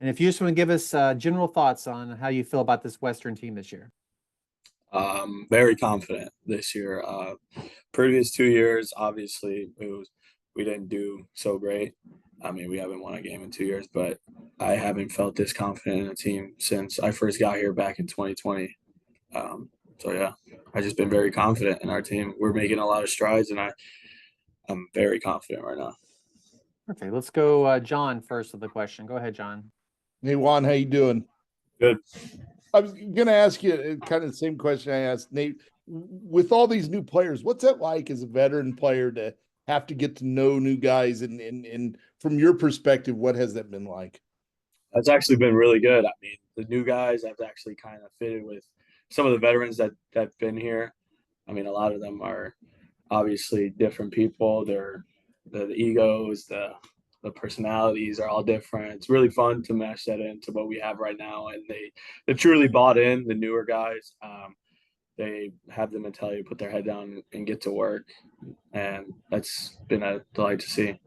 And if you just want to give us general thoughts on how you feel about this Western team this year. Very confident this year. Previous 2 years, obviously, we didn't do so great. I mean, we haven't won a game in 2 years, but I haven't felt this confident in a team since I first got here back in 2020. So yeah, I've just been very confident in our team. We're making a lot of strides, and I'm very confident right now. Okay, let's go John first with the question. Go ahead, John. Hey, Juan, how you doing? Good. I was going to ask you kind of the same question I asked Nate. With all these new players, what's that like as a veteran player to have to get to know new guys? And from your perspective, what has that been like? That's actually been really good. I mean, the new guys have actually kind of fitted with some of the veterans that've been here. I mean, a lot of them are obviously different people. They're the egos, the personalities are all different. It's really fun to mesh that into what we have right now, and they truly bought in. The newer guys, they have the mentality to put their head down and get to work, and that's been a delight to see.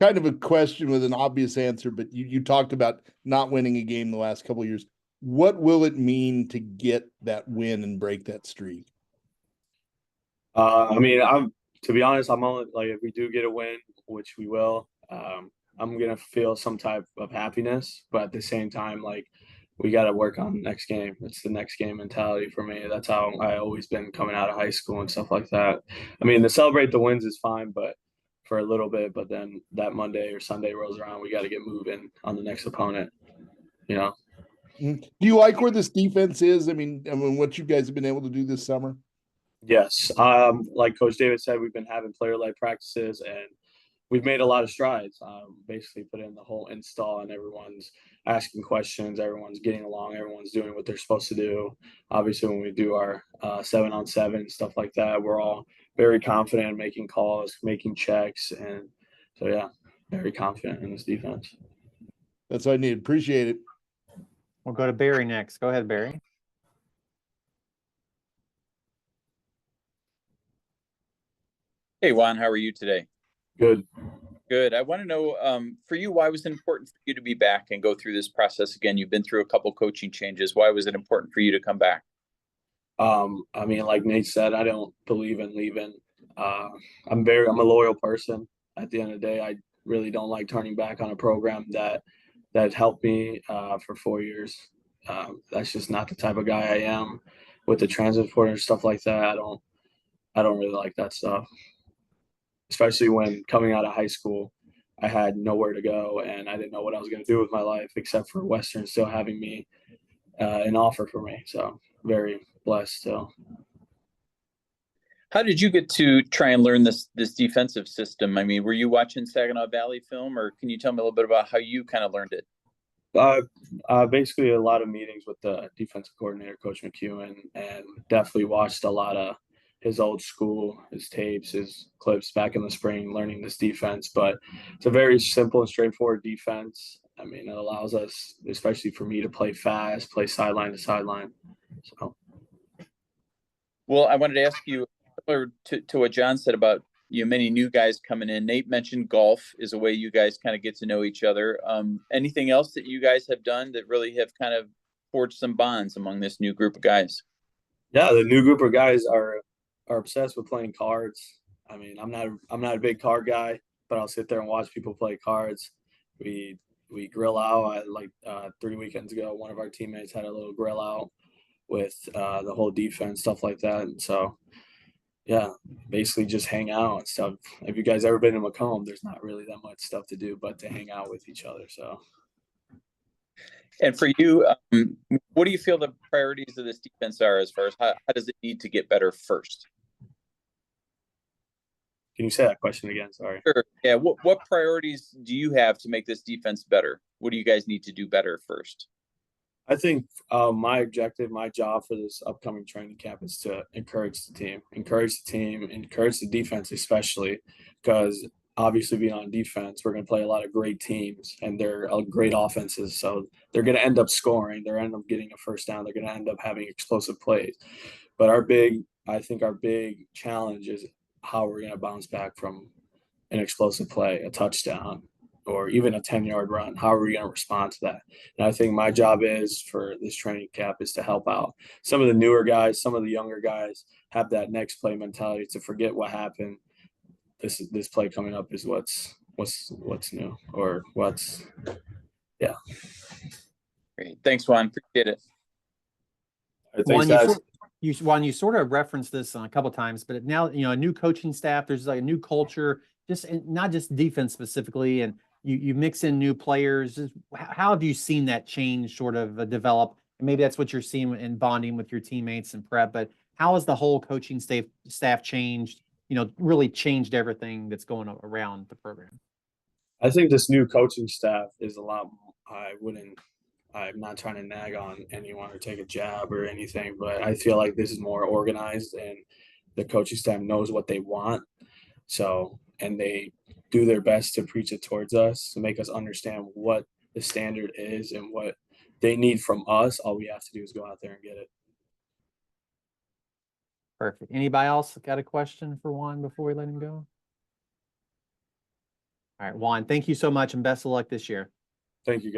Kind of a question with an obvious answer, but you talked about not winning a game the last couple of years. What will it mean to get that win and break that streak? I mean, to be honest, I'm only like if we do get a win, which we will, I'm gonna feel some type of happiness, but at the same time, like we got to work on the next game. It's the next game mentality for me. That's how I always been coming out of high school and stuff like that. I mean, to celebrate the wins is fine, but for a little bit, but then that Monday or Sunday rolls around, we got to get moving on the next opponent. You know. Do you like where this defense is? I mean, what you guys have been able to do this summer? Yes. Like Coach David said, we've been having player-led practices, and we've made a lot of strides. Basically put in the whole install, and everyone's asking questions, everyone's getting along, everyone's doing what they're supposed to do. Obviously, when we do our 7-on-7 stuff like that, we're all very confident in making calls, making checks, and so yeah, very confident in this defense. That's what I need. Appreciate it. We'll go to Barry next. Go ahead, Barry. Hey, Juan, how are you today? Good. Good. I want to know, for you, why was it important for you to be back and go through this process again? You've been through a couple coaching changes. Why was it important for you to come back? I mean, like Nate said, I don't believe in leaving. I'm a loyal person. At the end of the day, I really don't like turning back on a program that helped me for 4 years. That's just not the type of guy I am. With the transit portal and stuff like that, I don't really like that stuff. Especially when coming out of high school, I had nowhere to go and I didn't know what I was going to do with my life except for Western still having me an offer for me. So very blessed still. How did you get to try and learn this defensive system? I mean, were you watching Saginaw Valley film, or can you tell me a little bit about how you kind of learned it? Basically a lot of meetings with the defensive coordinator, Coach McEwen, and definitely watched a lot of his old school, his tapes, his clips back in the spring, learning this defense. But it's a very simple and straightforward defense. I mean, it allows us, especially for me, to play fast, play sideline to sideline. So, well, I wanted to ask you, similar to what John said about many new guys coming in. Nate mentioned golf is a way you guys kind of get to know each other. Anything else that you guys have done that really have kind of forged some bonds among this new group of guys? Yeah, the new group of guys are obsessed with playing cards. I mean, I'm not a big card guy, but I'll sit there and watch people play cards. We grill out. Like 3 weekends ago, one of our teammates had a little grill out with the whole defense, stuff like that. And so, yeah, basically just hang out and stuff. If you guys ever been to Macomb, there's not really that much stuff to do but to hang out with each other. So. And for you, what do you feel the priorities of this defense are as far as how does it need to get better first? Can you say that question again? Sorry. Sure. Yeah. What priorities do you have to make this defense better? What do you guys need to do better first? I think my objective, my job for this upcoming training camp is to encourage the team, encourage the defense, especially because obviously being on defense, we're going to play a lot of great teams and they're great offenses. So they're going to end up scoring. They're going to end up getting a first down. They're going to end up having explosive plays. But I think our big challenge is how we're going to bounce back from an explosive play, a touchdown, or even a 10-yard run. How are we going to respond to that? And I think my job is for this training camp is to help out some of the newer guys, some of the younger guys have that next play mentality to forget what happened. This play coming up is what's new or what's Great. Thanks, Juan. Appreciate it. Juan, Thanks, guys. Juan, you sort of referenced this a couple of times, but now, a new coaching staff, there's like a new culture, not just defense specifically, and you mix in new players. How have you seen that change sort of develop? And maybe that's what you're seeing in bonding with your teammates and prep, but how has the whole coaching staff changed, really changed everything that's going around the program? I think this new coaching staff is a lot. I'm not trying to nag on anyone or take a jab or anything, but I feel like this is more organized and the coaching staff knows what they want. So, and they do their best to preach it towards us to make us understand what the standard is and what they need from us. All we have to do is go out there and get it. Perfect. Anybody else got a question for Juan before we let him go? All right, Juan, thank you so much and best of luck this year. Thank you, guys.